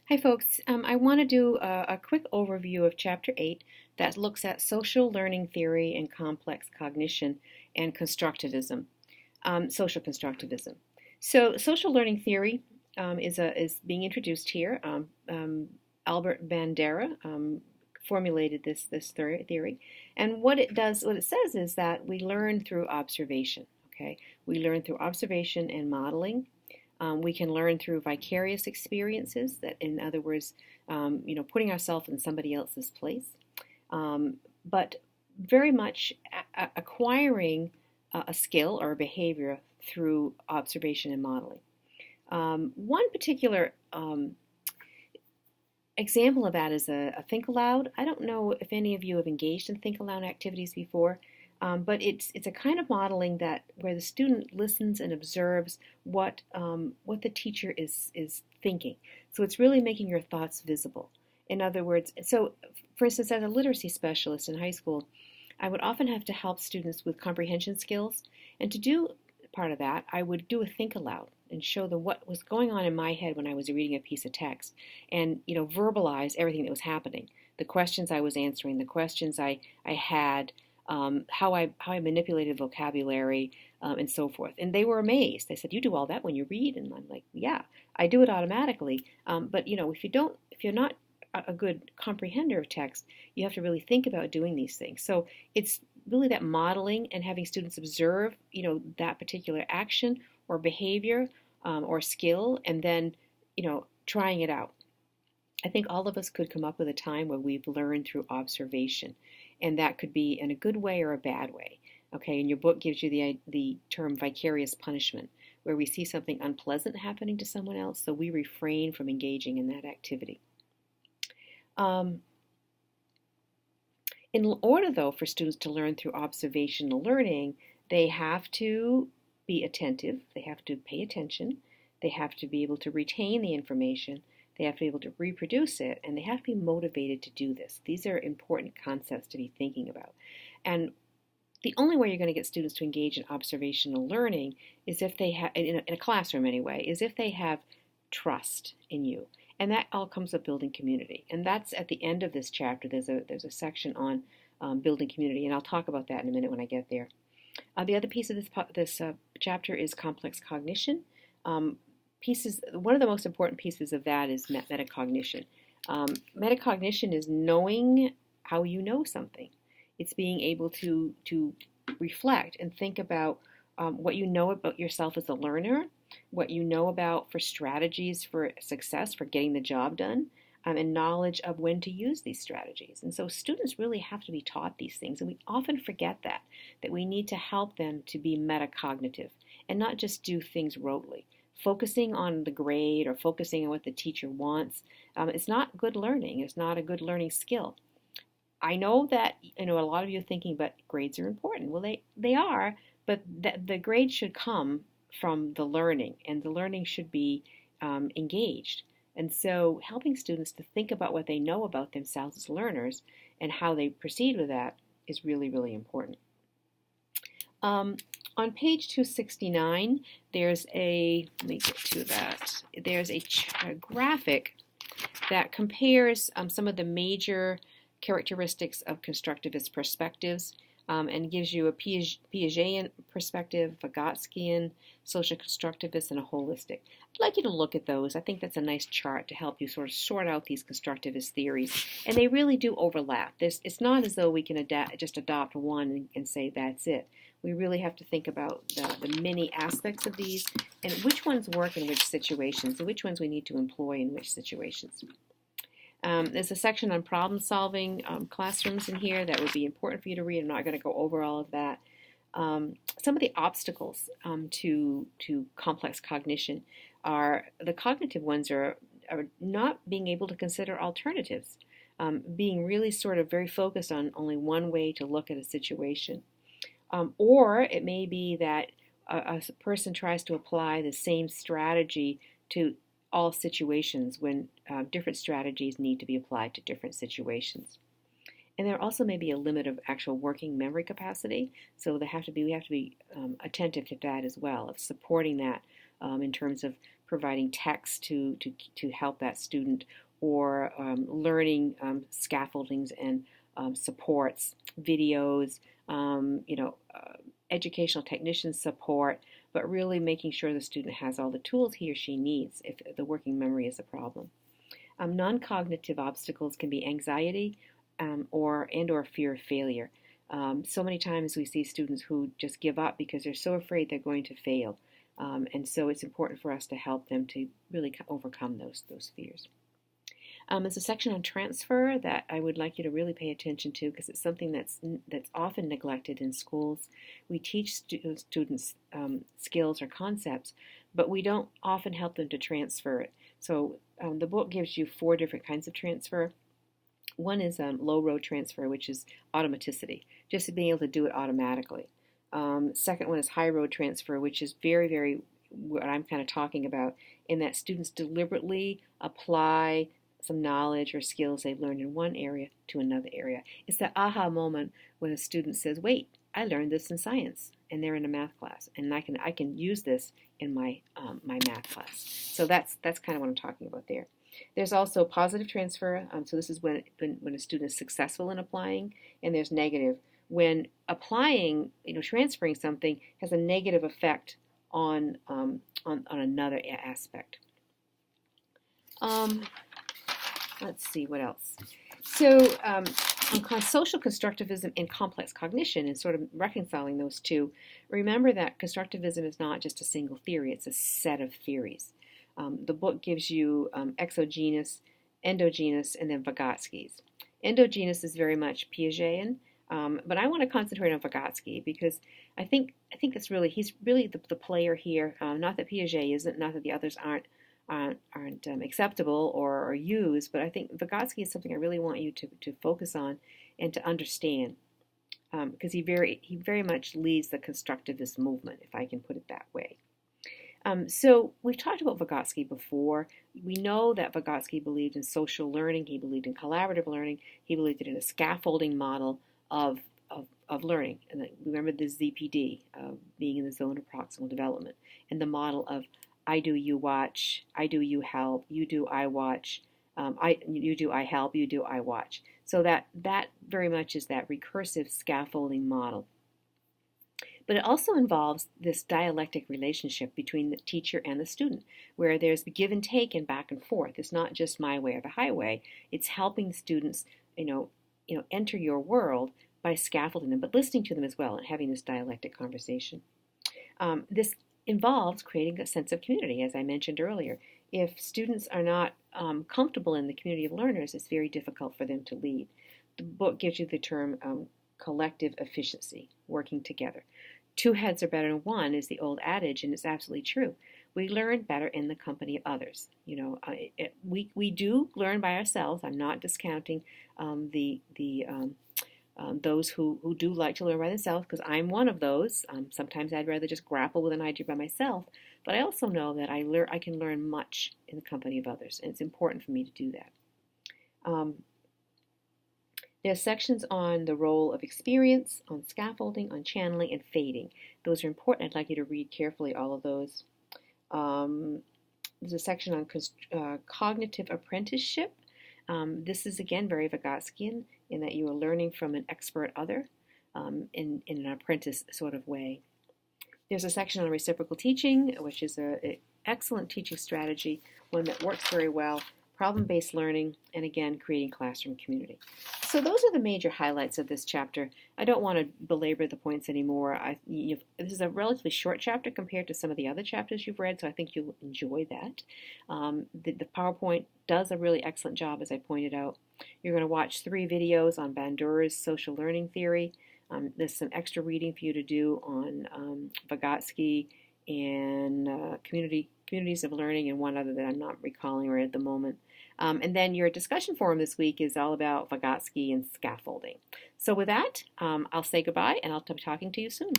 Hi folks, I want to do a quick overview of Chapter 8 that looks at social learning theory and complex cognition and constructivism, social constructivism. So social learning theory is being introduced here. Albert Bandera formulated this theory, and what it says is that we learn through observation. Okay, we learn through observation and modeling. We can learn through vicarious experiences, that, in other words, putting ourselves in somebody else's place, but very much acquiring a skill or a behavior through observation and modeling. One particular example of that is a think aloud. I don't know if any of you have engaged in think aloud activities before. But it's a kind of modeling that where the student listens and observes what the teacher is thinking. So it's really making your thoughts visible. In other words, so for instance, as a literacy specialist in high school, I would often have to help students with comprehension skills, and to do part of that, I would do a think aloud and show them what was going on in my head when I was reading a piece of text, and verbalize everything that was happening, the questions I was answering, the questions I had. How I manipulated vocabulary, and so forth. And they were amazed. They said, "You do all that when you read?" And I'm like, "Yeah, I do it automatically." But if you're not a good comprehender of text, you have to really think about doing these things. So it's really that modeling and having students observe, that particular action or behavior or skill, and then, trying it out. I think all of us could come up with a time where we've learned through observation, and that could be in a good way or a bad way. Okay, and your book gives you the term vicarious punishment, where we see something unpleasant happening to someone else, so we refrain from engaging in that activity. In order, though, for students to learn through observational learning, they have to be attentive, they have to pay attention, they have to be able to retain the information, they have to be able to reproduce it, and they have to be motivated to do this. These are important concepts to be thinking about. And the only way you're going to get students to engage in observational learning is if they have, in a classroom anyway, is if they have trust in you. And that all comes with building community. And that's at the end of this chapter. There's a section on building community, and I'll talk about that in a minute when I get there. The other piece of this chapter is complex cognition. One of the most important pieces of that is metacognition. Metacognition is knowing how you know something. It's being able to reflect and think about what you know about yourself as a learner, what you know about for strategies for success, for getting the job done, and knowledge of when to use these strategies. And so students really have to be taught these things, and we often forget that we need to help them to be metacognitive and not just do things rotely. Focusing on the grade or focusing on what the teacher wants, it's not good learning. It's not a good learning skill. I know that a lot of you are thinking, but grades are important. Well, they are, but the grade should come from the learning, and the learning should be engaged. And so helping students to think about what they know about themselves as learners and how they proceed with that is really, really important. On page 269, there's let me get to that. There's a graphic that compares some of the major characteristics of constructivist perspectives, and gives you a Piagetian perspective, Vygotskian, social constructivist, and a holistic. I'd like you to look at those. I think that's a nice chart to help you sort of sort out these constructivist theories, and they really do overlap. It's not as though we can just adopt one and say that's it. We really have to think about the many aspects of these and which ones work in which situations and which ones we need to employ in which situations. There's a section on problem-solving classrooms in here that would be important for you to read. I'm not going to go over all of that. Some of the obstacles to complex cognition are the cognitive ones are not being able to consider alternatives, being really sort of very focused on only one way to look at a situation. Or it may be that a person tries to apply the same strategy to all situations when different strategies need to be applied to different situations. And there also may be a limit of actual working memory capacity, so we have to be attentive to that as well, of supporting that in terms of providing text to help that student, or learning scaffoldings and supports, videos, educational technician support, but really making sure the student has all the tools he or she needs if the working memory is a problem. Non-cognitive obstacles can be anxiety or fear of failure. So many times we see students who just give up because they're so afraid they're going to fail. And so it's important for us to help them to really overcome those fears. There's a section on transfer that I would like you to really pay attention to, because it's something that's often neglected in schools. We teach students skills or concepts, but we don't often help them to transfer it. So the book gives you 4 different kinds of transfer. One is low road transfer, which is automaticity, just being able to do it automatically. Second one is high road transfer, which is very, very what I'm kind of talking about, in that students deliberately apply some knowledge or skills they've learned in one area to another area. It's that aha moment when a student says, wait, I learned this in science, and they're in a math class, and I can use this in my math class. So that's kind of what I'm talking about there. There's also positive transfer. So this is when a student is successful in applying, and there's negative when applying, transferring something has a negative effect on another aspect. Let's see what else. So on social constructivism and complex cognition, and sort of reconciling those two, remember that constructivism is not just a single theory, it's a set of theories. The book gives you exogenous, endogenous, and then Vygotsky's. Endogenous is very much Piagetian, but I want to concentrate on Vygotsky because I think he's really the player here. Not that Piaget isn't, not that the others aren't acceptable or used, but I think Vygotsky is something I really want you to focus on and to understand, because he very much leads the constructivist movement, if I can put it that way. So we've talked about Vygotsky before. We know that Vygotsky believed in social learning. He believed in collaborative learning. He believed in a scaffolding model of learning. And remember the ZPD, being in the zone of proximal development, and the model of I do, you watch, I do, you help, you do, I watch, you do, I help, you do, I watch. So that very much is that recursive scaffolding model. But it also involves this dialectic relationship between the teacher and the student, where there's the give and take and back and forth. It's not just my way or the highway. It's helping students, enter your world by scaffolding them, but listening to them as well and having this dialectic conversation. This involves creating a sense of community, as I mentioned earlier. If students are not comfortable in the community of learners, it's very difficult for them to lead. The book gives you the term collective efficiency, working together. 2 heads are better than 1 is the old adage, and it's absolutely true. We learn better in the company of others. We do learn by ourselves. I'm not discounting those who do like to learn by themselves, because I'm one of those. Sometimes I'd rather just grapple with an idea by myself, but I also know that I can learn much in the company of others, and it's important for me to do that. There are sections on the role of experience, on scaffolding, on channeling, and fading. Those are important. I'd like you to read carefully all of those. There's a section on cognitive apprenticeship. This is, again, very Vygotskyan, in that you are learning from an expert other in an apprentice sort of way. There's a section on reciprocal teaching, which is an excellent teaching strategy, one that works very well. Problem-based learning, and again, creating classroom community. So those are the major highlights of this chapter. I don't want to belabor the points anymore. This is a relatively short chapter compared to some of the other chapters you've read, so I think you'll enjoy that. The PowerPoint does a really excellent job, as I pointed out. You're going to watch 3 videos on Bandura's social learning theory. There's some extra reading for you to do on Vygotsky and communities of learning, and one other that I'm not recalling right at the moment. And then your discussion forum this week is all about Vygotsky and scaffolding. So with that, I'll say goodbye, and I'll be talking to you soon.